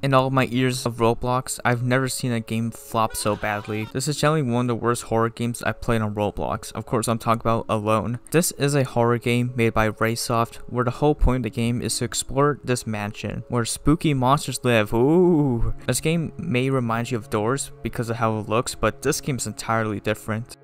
In all my years of Roblox, I've never seen a game flop so badly. This is generally one of the worst horror games I've played on Roblox. Of course, I'm talking about Alone. This is a horror game made by Raysoft, where the whole point of the game is to explore this mansion, where spooky monsters live. Ooh! This game may remind you of Doors because of how it looks, but this game is entirely different.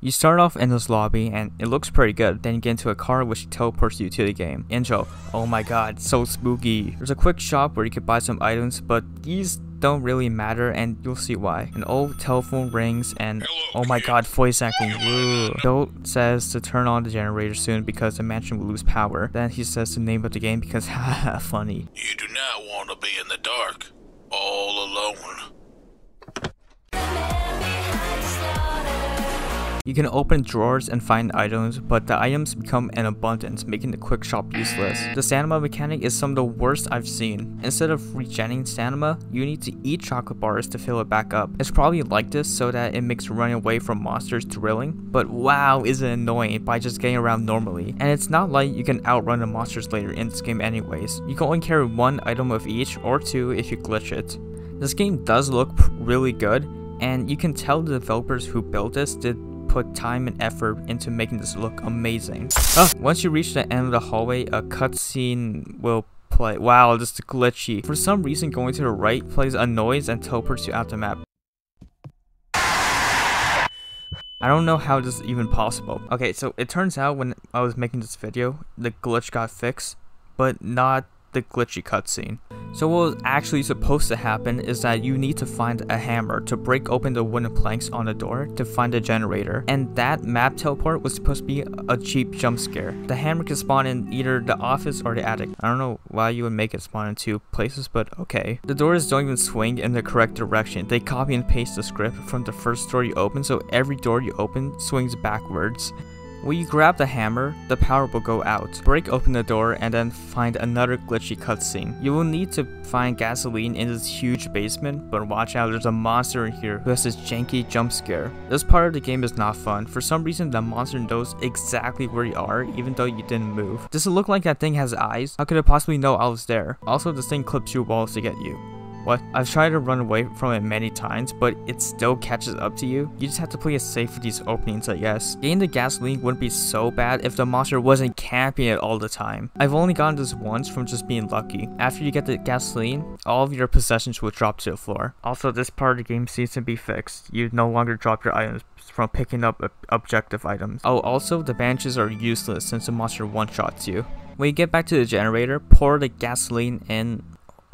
You start off in this lobby and it looks pretty good, then you get into a car which teleports you to the game. Intro, oh my god, so spooky. There's a quick shop where you could buy some items, but these don't really matter and you'll see why. An old telephone rings and oh my god, voice acting. Woo. Bill says to turn on the generator soon because the mansion will lose power. Then he says the name of the game because haha, funny. You do not want to be in the dark, all alone. You can open drawers and find items, but the items become in abundance, making the quick shop useless. The stamina mechanic is some of the worst I've seen. Instead of regenerating stamina, you need to eat chocolate bars to fill it back up. It's probably like this so that it makes running away from monsters thrilling, but wow, is it annoying by just getting around normally. And it's not like you can outrun the monsters later in this game anyways. You can only carry one item of each, or two if you glitch it. This game does look really good, and you can tell the developers who built this did put time and effort into making this look amazing. Once you reach the end of the hallway, a cutscene will play. Wow, this is glitchy. For some reason, going to the right plays a noise and teleports you out the map. I don't know how this is even possible. Okay, so it turns out when I was making this video, the glitch got fixed, but not the glitchy cutscene. So what was actually supposed to happen is that you need to find a hammer to break open the wooden planks on the door to find a generator, and that map teleport was supposed to be a cheap jump scare. The hammer can spawn in either the office or the attic. I don't know why you would make it spawn in two places, but okay. The doors don't even swing in the correct direction. They copy and paste the script from the first door you open, so every door you open swings backwards. When you grab the hammer, the power will go out. Break open the door and then find another glitchy cutscene. You will need to find gasoline in this huge basement, but watch out, there's a monster in here who has this janky jump scare. This part of the game is not fun. For some reason, the monster knows exactly where you are even though you didn't move. Does it look like that thing has eyes? How could it possibly know I was there? Also, this thing clips your walls to get you. What? I've tried to run away from it many times, but it still catches up to you. You just have to play it safe with these openings, I guess. Getting the gasoline wouldn't be so bad if the monster wasn't camping it all the time. I've only gotten this once from just being lucky. After you get the gasoline, all of your possessions will drop to the floor. Also, this part of the game seems to be fixed. You no longer drop your items from picking up objective items. Oh, also, the bandages are useless since the monster one-shots you. When you get back to the generator, pour the gasoline in.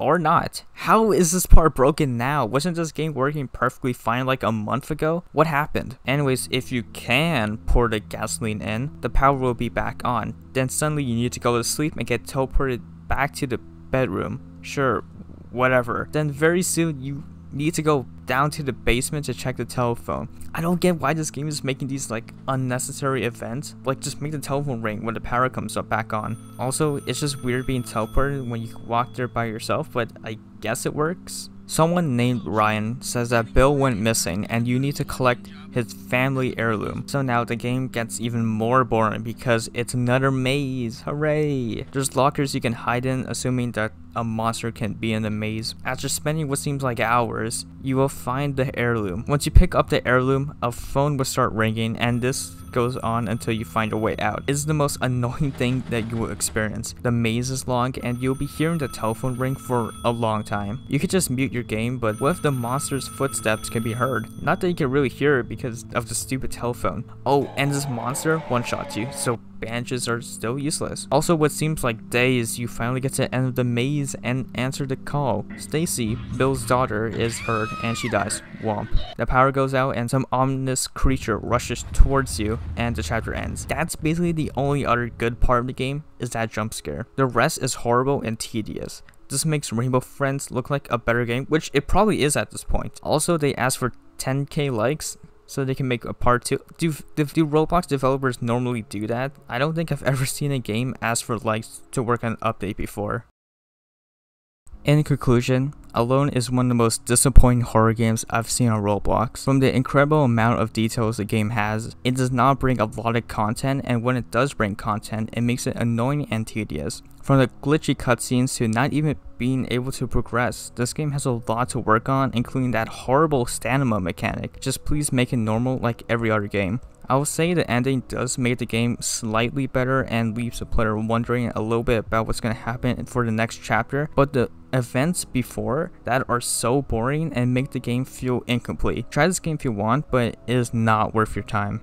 Or not. How is this part broken now? Wasn't this game working perfectly fine like a month ago? What happened? Anyways, if you can pour the gasoline in, the power will be back on. Then suddenly you need to go to sleep and get teleported back to the bedroom. Sure, whatever. Then very soon you need to go down to the basement to check the telephone. I don't get why this game is making these like unnecessary events. Like just make the telephone ring when the power comes up back on. Also, it's just weird being teleported when you walk there by yourself, but I guess it works. Someone named Ryan says that Bill went missing and you need to collect his family heirloom. So now the game gets even more boring because it's another maze. Hooray! There's lockers you can hide in, assuming that a monster can be in the maze. After spending what seems like hours, you will find the heirloom. Once you pick up the heirloom, a phone will start ringing, and this goes on until you find a way out. It's the most annoying thing that you will experience. The maze is long and you'll be hearing the telephone ring for a long time. You could just mute your game, but what if the monster's footsteps can be heard? Not that you can really hear it because of the stupid telephone. Oh, and this monster one-shots you, so bandages are still useless. Also, what seems like days, you finally get to the end of the maze and answer the call. Stacy, Bill's daughter, is heard and she dies. Womp. The power goes out and some ominous creature rushes towards you and the chapter ends. That's basically the only other good part of the game, is that jump scare. The rest is horrible and tedious. This makes Rainbow Friends look like a better game, which it probably is at this point. Also, they asked for 10k likes so they can make a part 2. Do Roblox developers normally do that? I don't think I've ever seen a game ask for likes to work on an update before. In conclusion, Alone is one of the most disappointing horror games I've seen on Roblox. From the incredible amount of details the game has, it does not bring a lot of content, and when it does bring content, it makes it annoying and tedious. From the glitchy cutscenes to not even being able to progress, this game has a lot to work on, including that horrible stamina mechanic. Just please make it normal like every other game. I will say the ending does make the game slightly better and leaves the player wondering a little bit about what's going to happen for the next chapter, but the events before that are so boring and make the game feel incomplete. Try this game if you want, but it is not worth your time.